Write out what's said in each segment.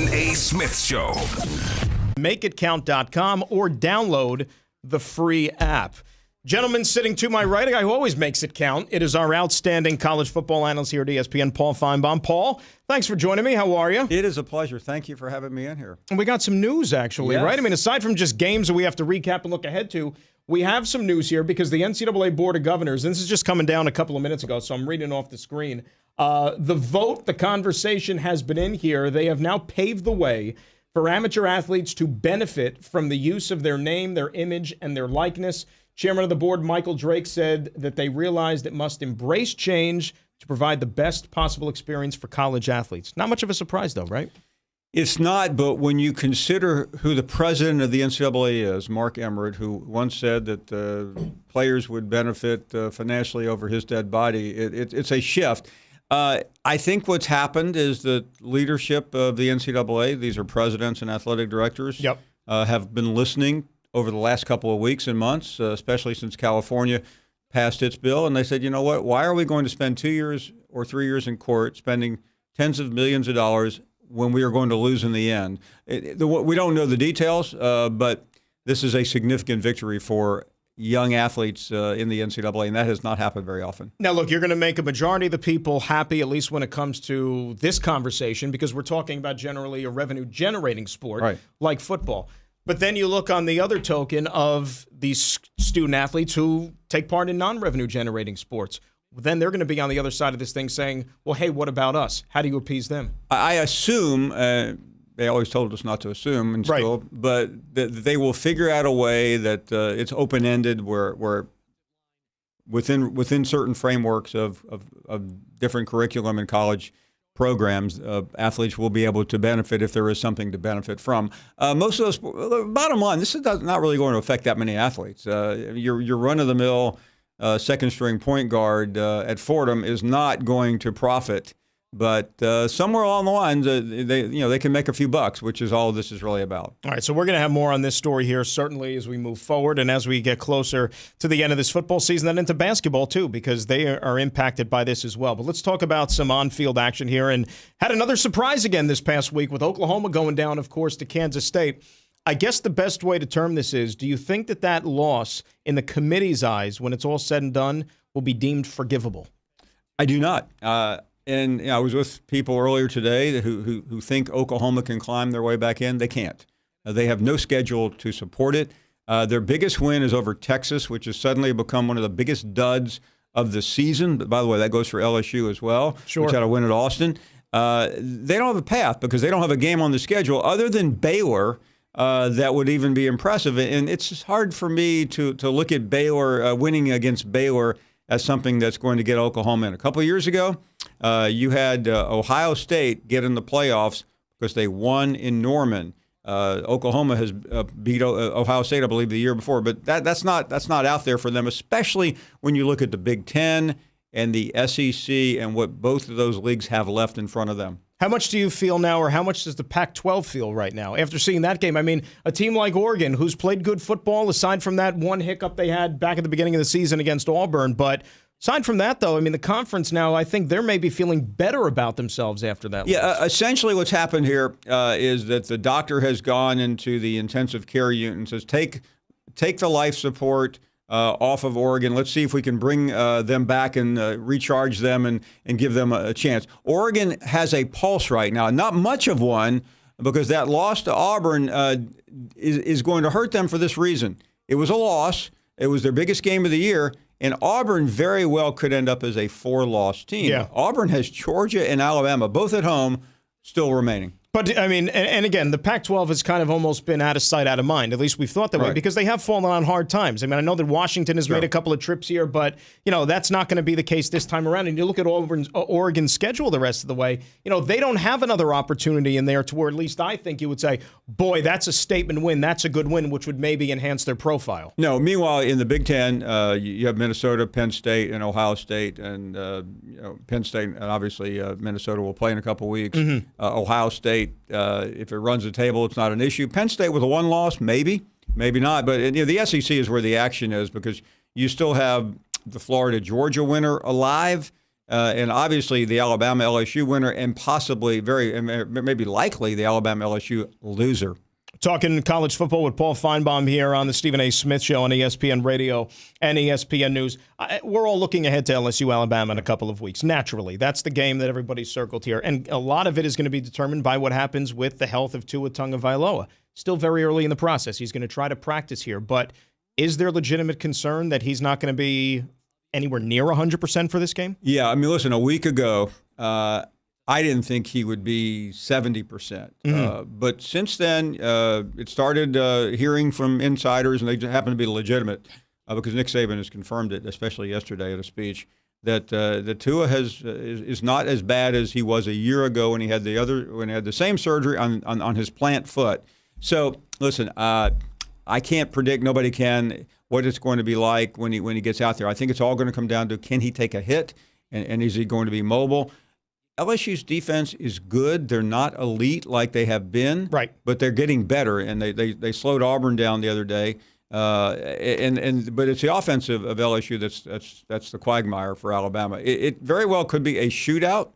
Stephen A. Smith Show. MakeItCount.com or download the free app. Gentleman sitting to my right, a guy who always makes it count. It is our outstanding college football analyst here at ESPN, Paul Feinbaum. Paul, thanks for joining me. How are you? It is a pleasure. Thank you for having me in here. And we got some news, actually, Yes. right? I mean, aside from just games that we have to recap and look ahead to, we have some news here because the NCAA Board of Governors, and this is just coming down a couple of minutes ago, so I'm reading off the screen. The vote, the conversation has been in here. They have now paved the way for amateur athletes to benefit from the use of their name, their image, and their likeness. Chairman of the board, Michael Drake, said that they realized it must embrace change to provide the best possible experience for college athletes. Not much of a surprise, though, right? It's not, but when you consider who the president of the NCAA is, Mark Emmert, who once said that players would benefit financially over his dead body, it's a shift. I think what's happened is that leadership of the NCAA, these are presidents and athletic directors, have been listening over the last couple of weeks and months, especially since California passed its bill. And they said, you know what, why are we going to spend 2 years or 3 years in court spending tens of millions of dollars when we are going to lose in the end? We don't know the details, but this is a significant victory for young athletes in the NCAA, and that has not happened very often. Now, look, you're going to make a majority of the people happy, at least when it comes to this conversation, because we're talking about generally a revenue-generating sport like football. But then you look on the other token of these student athletes who take part in non-revenue-generating sports. Then they're going to be on the other side of this thing saying, well, hey, what about us? How do you appease them? I assume, they always told us not to assume in school, but that they will figure out a way that it's open-ended where within certain frameworks of different curriculum and college programs, athletes will be able to benefit if there is something to benefit from. Most of those, bottom line, this is not really going to affect that many athletes. Your run-of-the-mill second-string point guard at Fordham is not going to profit, but somewhere along the lines, they can make a few bucks, which is all this is really about. All right, so we're going to have more on this story here, certainly as we move forward and as we get closer to the end of this football season and into basketball, too, because they are impacted by this as well. But let's talk about some on-field action here. And had another surprise again this past week with Oklahoma going down, of course, to Kansas State. I guess the best way to term this is, do you think that loss, in the committee's eyes, when it's all said and done, will be deemed forgivable? I do not. And I was with people earlier today who think Oklahoma can climb their way back in. They can't. They have no schedule to support it. Their biggest win is over Texas, which has suddenly become one of the biggest duds of the season. But by the way, that goes for LSU as well, which had a win at Austin. They don't have a path because they don't have a game on the schedule other than Baylor that would even be impressive. And it's just hard for me to look at Baylor winning against Baylor as something that's going to get Oklahoma in. A couple of years ago, you had Ohio State get in the playoffs because they won in Norman. Oklahoma has beat Ohio State, I believe, the year before, but that's not out there for them, especially when you look at the Big Ten and the SEC and what both of those leagues have left in front of them. How much do you feel now, or how much does the Pac-12 feel right now after seeing that game? I mean, a team like Oregon, who's played good football, aside from that one hiccup they had back at the beginning of the season against Auburn, but aside from that, though, I mean, the conference now, I think they're maybe feeling better about themselves after that. Yeah, essentially what's happened here is that the doctor has gone into the intensive care unit and says, take the life support off of Oregon. Let's see if we can bring them back and recharge them and give them a chance. Oregon has a pulse right now, not much of one, because that loss to Auburn is going to hurt them for this reason. It was a loss. It was their biggest game of the year. And Auburn very well could end up as a 4-loss team. Yeah. Auburn has Georgia and Alabama, both at home, still remaining. But, I mean, and again, the Pac-12 has kind of almost been out of sight, out of mind. At least we've thought that way because they have fallen on hard times. I mean, I know that Washington has made a couple of trips here, but, that's not going to be the case this time around. And you look at Oregon's schedule the rest of the way, they don't have another opportunity in there to where at least I think you would say, boy, that's a statement win. That's a good win, which would maybe enhance their profile. No, meanwhile, in the Big Ten, you have Minnesota, Penn State, and Ohio State. And Penn State, and obviously Minnesota will play in a couple weeks. Ohio State, if it runs the table, it's not an issue. Penn State with a one loss, maybe not. But the SEC is where the action is because you still have the Florida-Georgia winner alive. and obviously the Alabama LSU winner, and possibly maybe likely the Alabama LSU loser. Talking college football with Paul Feinbaum here on the Stephen A. Smith Show on ESPN Radio and ESPN News. We're all looking ahead to LSU Alabama in a couple of weeks. Naturally, that's the game that everybody's circled here, and a lot of it is going to be determined by what happens with the health of Tua Tagovailoa. Still very early in the process. He's going to try to practice here, but is there legitimate concern that he's not going to be anywhere near 100% for this game? Yeah, I mean, listen, a week ago, I didn't think he would be 70%. But since then, it started hearing from insiders, and they happen to be legitimate, because Nick Saban has confirmed it, especially yesterday at a speech, that Tua is not as bad as he was a year ago when he had the same surgery on his plant foot. So listen, I can't predict, nobody can, what it's going to be like when he gets out there. I think it's all going to come down to, can he take a hit, and is he going to be mobile? LSU's defense is good. They're not elite like they have been, right? But they're getting better, and they slowed Auburn down the other day. But it's the offense of LSU that's the quagmire for Alabama. It very well could be a shootout,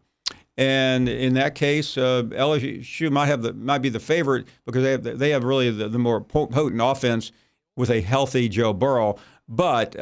and in that case, LSU might be the favorite because they have really the more potent offense with a healthy Joe Burrow. But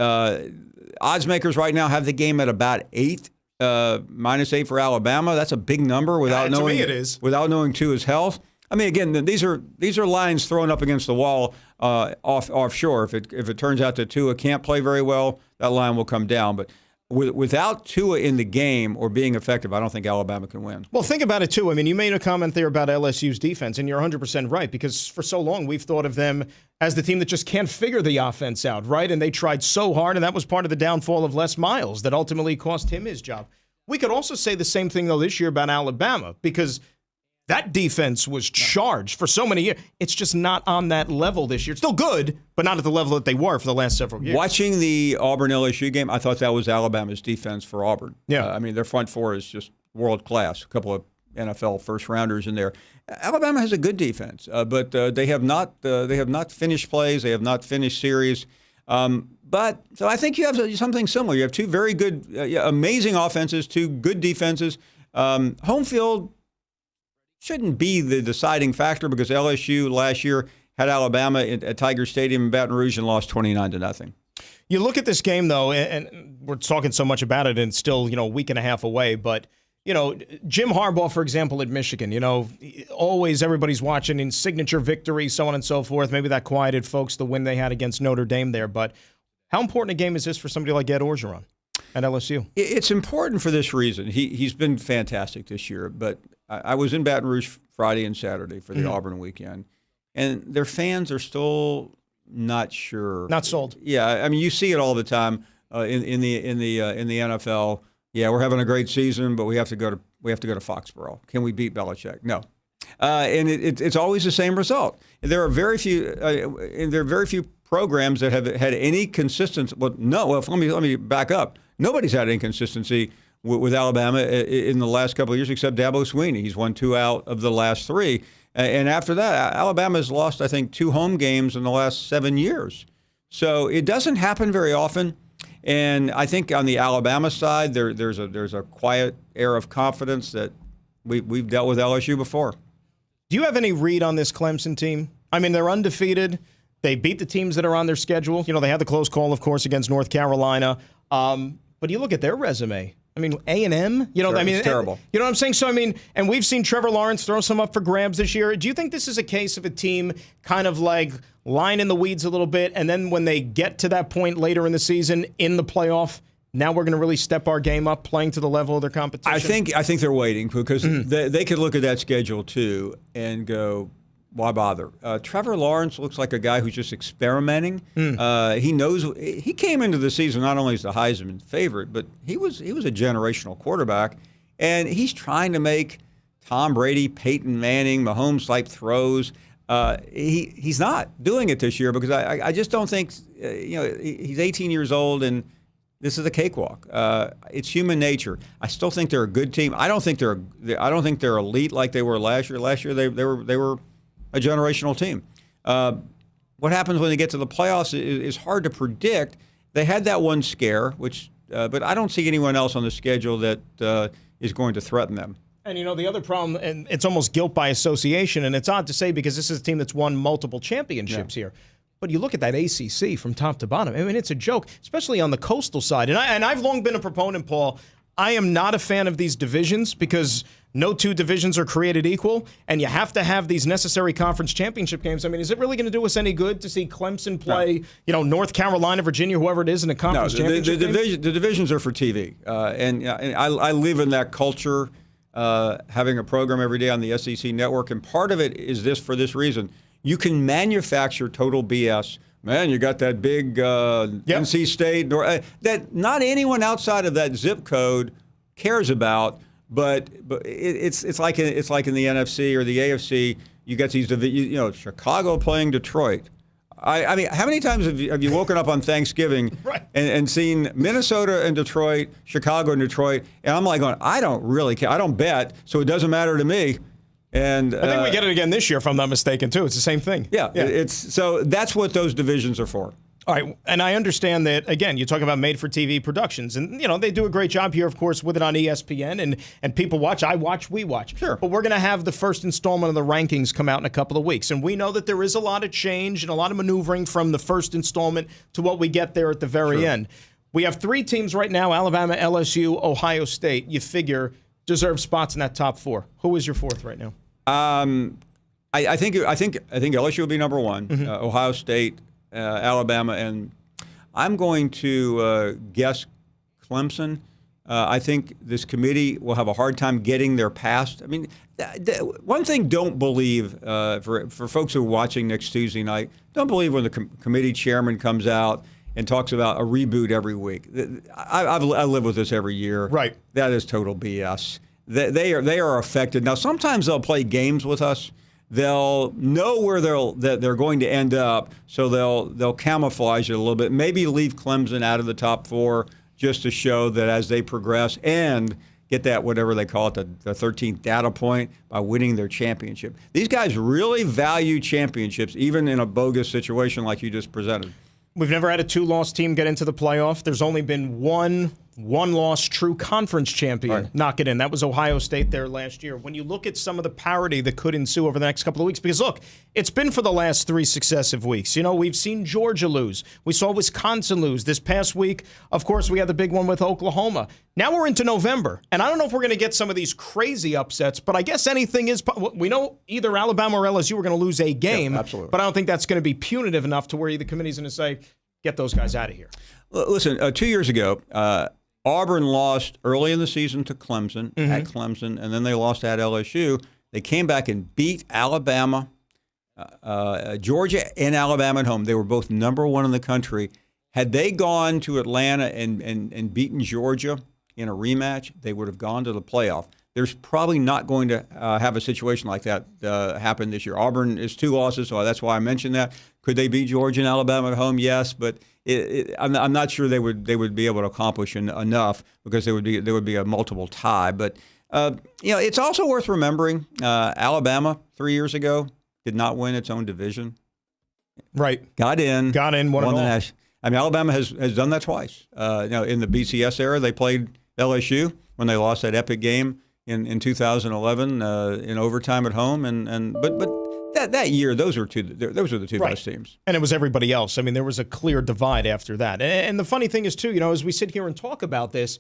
odds makers right now have the game at about 8. -8 for Alabama. That's a big number without knowing. To me, it is. Without knowing Tua's health. I mean, again, these are lines thrown up against the wall offshore. If it turns out that Tua can't play very well, that line will come down. But without Tua in the game or being effective, I don't think Alabama can win. Well, think about it, too. I mean, you made a comment there about LSU's defense, and you're 100% right, because for so long we've thought of them as the team that just can't figure the offense out, right? And they tried so hard, and that was part of the downfall of Les Miles that ultimately cost him his job. We could also say the same thing, though, this year about Alabama, because that defense was charged for so many years. It's just not on that level this year. It's still good, but not at the level that they were for the last several years. Watching the Auburn-LSU game, I thought that was Alabama's defense for Auburn. Yeah. I mean, their front four is just world class. A couple of NFL first-rounders in there. Alabama has a good defense, but they have not finished plays. They have not finished series. So I think you have something similar. You have two very good, amazing offenses, two good defenses. Home field shouldn't be the deciding factor because LSU last year had Alabama at Tiger Stadium in Baton Rouge and lost 29-0. You look at this game, though, and we're talking so much about it, and it's still, a week and a half away, but Jim Harbaugh, for example, at Michigan, always everybody's watching in signature victory, so on and so forth. Maybe that quieted folks, the win they had against Notre Dame there. But how important a game is this for somebody like Ed Orgeron at LSU? It's important for this reason. He's been fantastic this year, but I was in Baton Rouge Friday and Saturday for the Auburn weekend, and their fans are still not sure. Not sold. Yeah, I mean, you see it all the time in the NFL. Yeah, we're having a great season, but we have to go to Foxborough. Can we beat Belichick? No, and it's always the same result. There are very few programs that have had any consistency. Well, let me back up. Nobody's had any consistency with Alabama in the last couple of years except Dabo Swinney. He's won 2 out of the last 3, and after that, Alabama's lost, I think, 2 home games in the last 7 years. So it doesn't happen very often. And I think on the Alabama side, there's a quiet air of confidence that we've dealt with LSU before. Do you have any read on this Clemson team? I mean, they're undefeated. They beat the teams that are on their schedule. They had the close call, of course, against North Carolina. But you look at their resume. I mean, A&M. It's terrible. You know what I'm saying? So, I mean, and we've seen Trevor Lawrence throw some up for grabs this year. Do you think this is a case of a team kind of like lying in the weeds a little bit, and then when they get to that point later in the season in the playoff, now we're going to really step our game up, playing to the level of their competition? I think they're waiting because they could look at that schedule too and go, why bother? Trevor Lawrence looks like a guy who's just experimenting. He knows he came into the season not only as the Heisman favorite, but he was a generational quarterback, and he's trying to make Tom Brady, Peyton Manning, Mahomes type throws. He's not doing it this year because I just don't think he's 18 years old and this is a cakewalk. It's human nature. I still think they're a good team. I don't think they're elite like they were last year. Last year they were a generational team. What happens when they get to the playoffs is hard to predict. They had that one scare, which but I don't see anyone else on the schedule that is going to threaten them. And, the other problem, and it's almost guilt by association, and it's odd to say because this is a team that's won multiple championships here. But you look at that ACC from top to bottom. I mean, it's a joke, especially on the coastal side. And I've long been a proponent, Paul. I am not a fan of these divisions because no two divisions are created equal, and you have to have these necessary conference championship games. I mean, is it really going to do us any good to see Clemson play, North Carolina, Virginia, whoever it is, in a conference championship game? The divisions are for TV. And I live in that culture, having a program every day on the SEC network, and part of it is for this reason. You can manufacture total BS. Man, you got that big NC State that not anyone outside of that zip code cares about. But it's like in the NFC or the AFC. You got these, Chicago playing Detroit. I mean, how many times have you woken up on Thanksgiving and seen Minnesota and Detroit, Chicago and Detroit, and I'm like going, I don't really care. I don't bet, so it doesn't matter to me. And I think we get it again this year, if I'm not mistaken, too. It's the same thing. Yeah. So that's what those divisions are for. All right, and I understand that, again, you talk about made-for-TV productions, and, they do a great job here, of course, with it on ESPN, and people watch. I watch, we watch. Sure. But we're going to have the first installment of the rankings come out in a couple of weeks, and we know that there is a lot of change and a lot of maneuvering from the first installment to what we get there at the very end. We have 3 teams right now, Alabama, LSU, Ohio State, you figure deserve spots in that top 4. Who is your 4th right now? I think LSU will be number 1, Ohio State, Alabama, and I'm going to guess Clemson. I think this committee will have a hard time getting their past. I mean, one thing don't believe, for folks who are watching next Tuesday night, don't believe when the committee chairman comes out and talks about a reboot every week. I live with this every year. Right. That is total BS. They are affected. Now, sometimes they'll play games with us. They'll know where they're going to end up, so they'll camouflage it a little bit. Maybe leave Clemson out of the top 4 just to show that as they progress and get that, whatever they call it, the 13th data point by winning their championship. These guys really value championships, even in a bogus situation like you just presented. We've never had a 2-loss team get into the playoff. There's only been one-loss true conference champion knock it in. That was Ohio State there last year. When you look at some of the parity that could ensue over the next couple of weeks, because look, it's been for the last 3 successive weeks. We've seen Georgia lose. We saw Wisconsin lose. This past week, of course, we had the big one with Oklahoma. Now we're into November, and I don't know if we're going to get some of these crazy upsets, but I guess anything is. We know either Alabama or LSU are going to lose a game, absolutely. But I don't think that's going to be punitive enough to where the committee's going to say, get those guys out of here. Listen, 2 years ago, Auburn lost early in the season to Clemson, at Clemson, and then they lost at LSU. They came back and beat Alabama, Georgia, and Alabama at home. They were both number 1 in the country. Had they gone to Atlanta and beaten Georgia in a rematch, they would have gone to the playoff. There's probably not going to have a situation like that happen this year. Auburn is 2 losses, so that's why I mentioned that. Could they beat Georgia and Alabama at home? Yes, but I'm not sure they would be able to accomplish enough because there would be a multiple tie. But it's also worth remembering Alabama 3 years ago did not win its own division. Right. Got in, won it all. I mean, Alabama has done that twice. In the BCS era, they played LSU when they lost that epic game in 2011 in overtime at home, but that year those were the 2 best teams. And it was everybody else. I mean, there was a clear divide after that. And the funny thing is too, as we sit here and talk about this,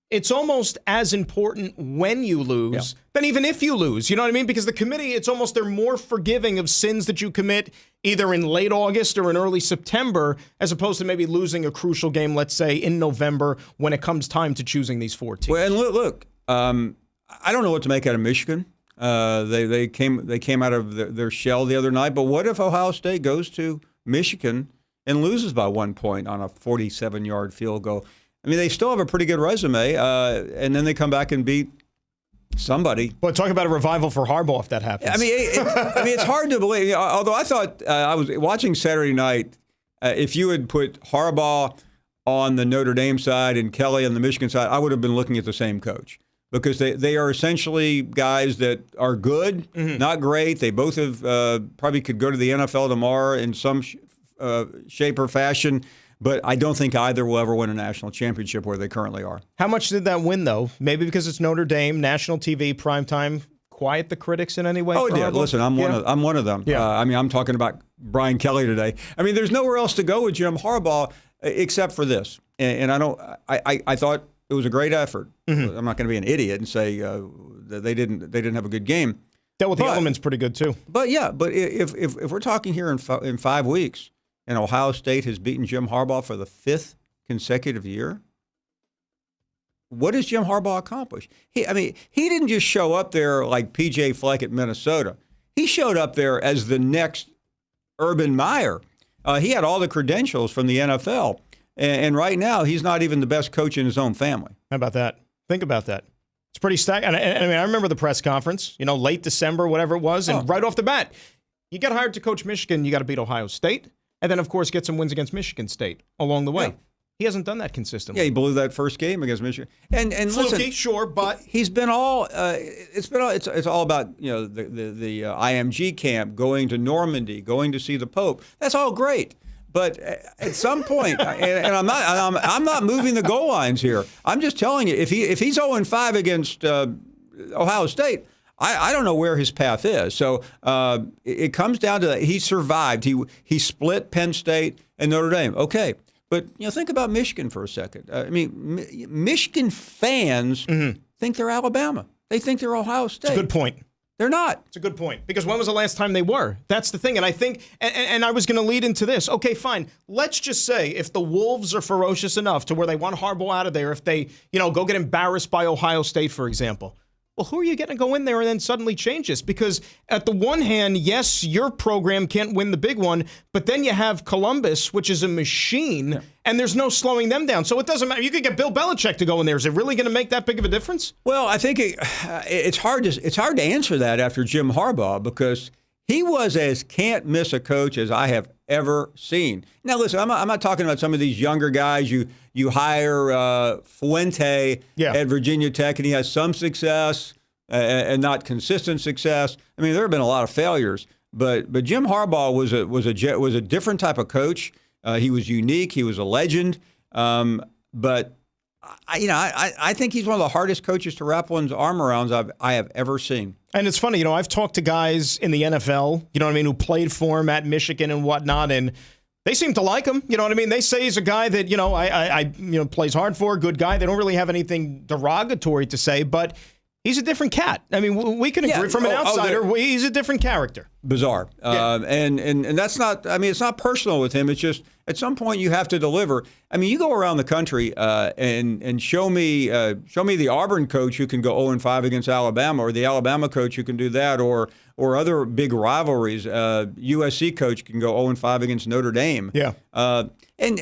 it's almost as important when you lose than even if you lose. You know what I mean? Because the committee, it's almost they're more forgiving of sins that you commit either in late August or in early September, as opposed to maybe losing a crucial game, let's say, in November when it comes time to choosing these 4 teams. Well, and look, I don't know what to make out of Michigan. They came out of their shell the other night. But what if Ohio State goes to Michigan and loses by 1 point on a 47-yard field goal? I mean, they still have a pretty good resume, and then they come back and beat somebody. But talk about a revival for Harbaugh if that happens. I mean, it's hard to believe. Although I thought I was watching Saturday night, if you had put Harbaugh on the Notre Dame side and Kelly on the Michigan side, I would have been looking at the same coach. Because they are essentially guys that are good, not great. They both have probably could go to the NFL tomorrow in some shape or fashion. But I don't think either will ever win a national championship where they currently are. How much did that win, though? Maybe because it's Notre Dame, national TV, primetime. Quiet the critics in any way? Oh, it did. Listen, I'm one of them. Yeah. I'm talking about Brian Kelly today. I mean, there's nowhere else to go with Jim Harbaugh except for this. And I thought it was a great effort. Mm-hmm. I'm not going to be an idiot and say that they didn't have a good game. Dealt with the elements pretty good too. But if we're talking here in 5 weeks, and Ohio State has beaten Jim Harbaugh for the 5th consecutive year, what does Jim Harbaugh accomplish? He didn't just show up there like P.J. Fleck at Minnesota. He showed up there as the next Urban Meyer. He had all the credentials from the NFL. And right now, he's not even the best coach in his own family. How about that? Think about that. It's pretty staggering. I remember the press conference, late December, whatever it was, and right off the bat, you get hired to coach Michigan, you got to beat Ohio State, and then, of course, get some wins against Michigan State along the way. Yeah. He hasn't done that consistently. Yeah, he blew that first game against Michigan. And fluky, listen, sure, but he's been all. It's all about the IMG camp, going to Normandy, going to see the Pope. That's all great, but at some point, and I'm not moving the goal lines here. I'm just telling you, if he's 0-5 against Ohio State, I don't know where his path is. So it comes down to that. He survived. He split Penn State and Notre Dame. Okay. But think about Michigan for a second. Michigan fans think they're Alabama. They think they're Ohio State. It's a good point. They're not. It's a good point. Because when was the last time they were? That's the thing. And I think, and I was going to lead into this. Okay, fine. Let's just say if the Wolves are ferocious enough to where they want Harbaugh out of there, if they, go get embarrassed by Ohio State, for example. Well, who are you getting to go in there and then suddenly change this? Because at the one hand, yes, your program can't win the big one, but then you have Columbus, which is a machine, and there's no slowing them down. So it doesn't matter. You could get Bill Belichick to go in there. Is it really going to make that big of a difference? Well, I think it's hard to answer that after Jim Harbaugh because he was as can't-miss a coach as I have ever seen. Now, listen, I'm not talking about some of these younger guys. You hire Fuente at Virginia Tech, and he has some success and not consistent success. I mean, there have been a lot of failures, but Jim Harbaugh was a different type of coach. He was unique. He was a legend. But I think he's one of the hardest coaches to wrap one's arm around I have ever seen. And it's funny, I've talked to guys in the NFL, who played for him at Michigan and whatnot, and they seem to like him. They say he's a guy that, I plays hard for, good guy. They don't really have anything derogatory to say, but he's a different cat. We can agree from an outsider, he's a different character. Bizarre. And that's not, it's not personal with him. It's just at some point you have to deliver. You go around the country and show me the Auburn coach who can go 0-5 against Alabama, or the Alabama coach who can do that, or other big rivalries. USC coach can go 0-5 against Notre Dame. Yeah. And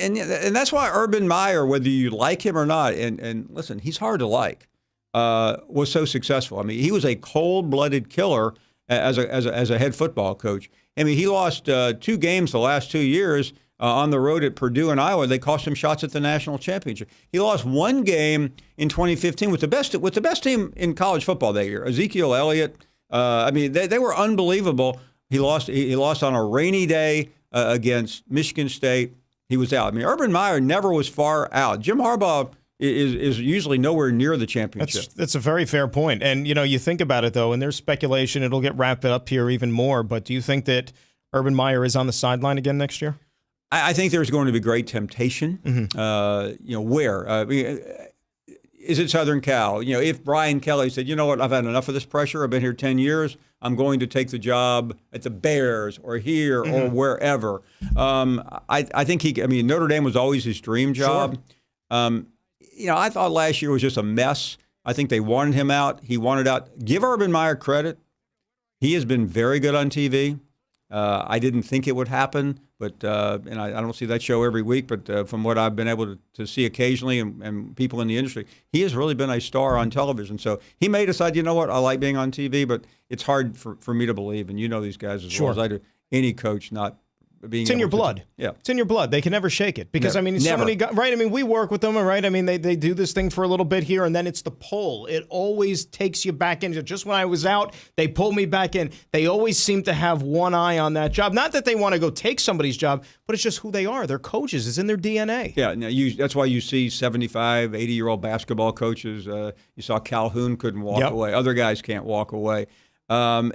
that's why Urban Meyer, whether you like him or not, and listen, he's hard to like, was so successful. He was a cold-blooded killer as a head football coach. He lost 2 games the last 2 years on the road at Purdue and Iowa. They cost him shots at the national championship. He lost 1 game in 2015 with the best team in college football that year. Ezekiel Elliott. They were unbelievable. He lost on a rainy day against Michigan State. He was out. Urban Meyer never was far out. Jim Harbaugh is usually nowhere near the championship. That's a very fair point. And, you think about it, though, and there's speculation. It'll get wrapped up here even more. But do you think that Urban Meyer is on the sideline again next year? I think there's going to be great temptation. Mm-hmm. Where? Is it Southern Cal? If Brian Kelly said, you know what, I've had enough of this pressure. I've been here 10 years. I'm going to take the job at the Bears or here or wherever. I think Notre Dame was always his dream job. Sure. I thought last year was just a mess. I think they wanted him out. He wanted out. Give Urban Meyer credit. He has been very good on TV. I didn't think it would happen, but and I don't see that show every week, but from what I've been able to see occasionally and people in the industry, he has really been a star on television. So he may decide, you know what, I like being on TV, but it's hard for me to believe, and these guys as well as I do, any coach not being. It's in your able to- blood. Yeah. It's in your blood. They can never shake it because, Never. I mean, so Never. many guys, right? I mean, we work with them, right? I mean, they do this thing for a little bit here and then it's the pull. It always takes you back in. Just when I was out, they pull me back in. They always seem to have one eye on that job. Not that they want to go take somebody's job, but it's just who they are. They're coaches. It's in their DNA. Yeah, now that's why you see 75, 80-year-old basketball coaches. You saw Calhoun couldn't walk Yep. away. Other guys can't walk away. And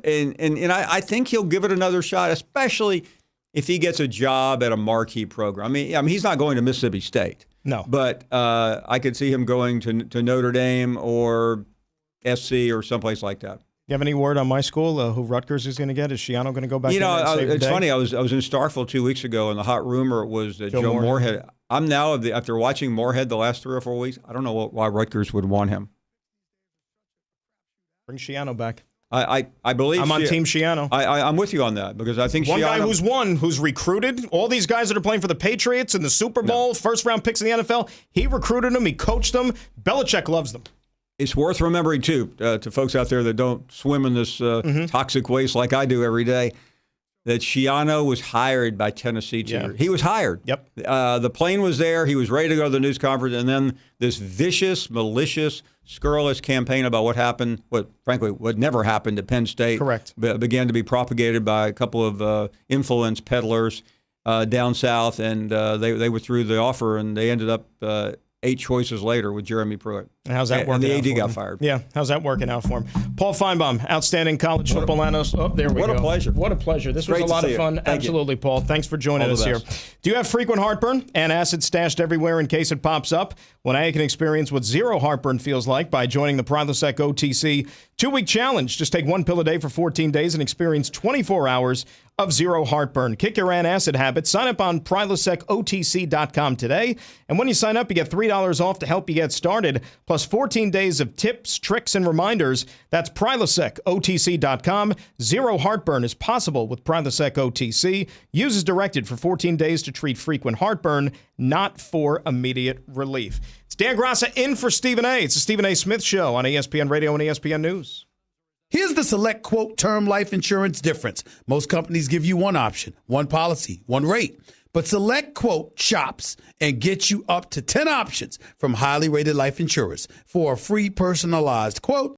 I think he'll give it another shot, especially if he gets a job at a marquee program. I mean, he's not going to Mississippi State. No. But I could see him going to Notre Dame or SC or someplace like that. You have any word on my school, who Rutgers is going to get? Is Shiano going to go back in there and save the it's day? funny. I was in Starkville 2 weeks ago, and the hot rumor was that Joe Joe Moorhead. Moorhead. I'm now, after watching Moorhead the last 3 or 4 weeks, I don't know why Rutgers would want him. Bring Shiano back. I believe I'm on Team Shiano. I'm with you on that because I think One guy Shiano, who's recruited all these guys that are playing for the Patriots in the Super Bowl, first-round picks in the NFL, he recruited them, he coached them. Belichick loves them. It's worth remembering, too, to folks out there that don't swim in this toxic waste like I do every day, that Shiano was hired by Tennessee. He was hired. Yep. The plane was there. He was ready to go to the news conference. And then this vicious, malicious, scurrilous campaign about what happened, what never happened at Penn State. Correct. Began to be propagated by a couple of influence peddlers down south. And they withdrew the offer, and they ended up 8 choices later with Jeremy Pruitt. And how's that working out? And the AD for got him? fired. Yeah, how's that working out for him? Paul Feinbaum, outstanding college football analyst. Oh, there we go. What a pleasure. What a pleasure. This was Great a to lot see of you. fun. Thank you. Absolutely, Paul. Thanks for joining All us the here. best. Do you have frequent heartburn? Antacid stashed everywhere in case it pops up? Well, now you can experience what zero heartburn feels like by joining the Prilosec OTC 2-week challenge. Just take 1 pill a day for 14 days and experience 24 hours of zero heartburn. Kick your antacid habit. Sign up on PrilosecOTC.com today. And when you sign up, you get $3 off to help you get started, plus 14 days of tips, tricks, and reminders. That's PrilosecOTC.com. Zero heartburn is possible with Prilosec OTC. Use as directed for 14 days to treat frequent heartburn, not for immediate relief. It's Dan Graca in for Stephen A. It's the Stephen A. Smith Show on ESPN Radio and ESPN News. Here's the Select Quote term life insurance difference. Most companies give you one option, one policy, one rate. But Select Quote shops and gets you up to 10 options from highly rated life insurers for a free personalized quote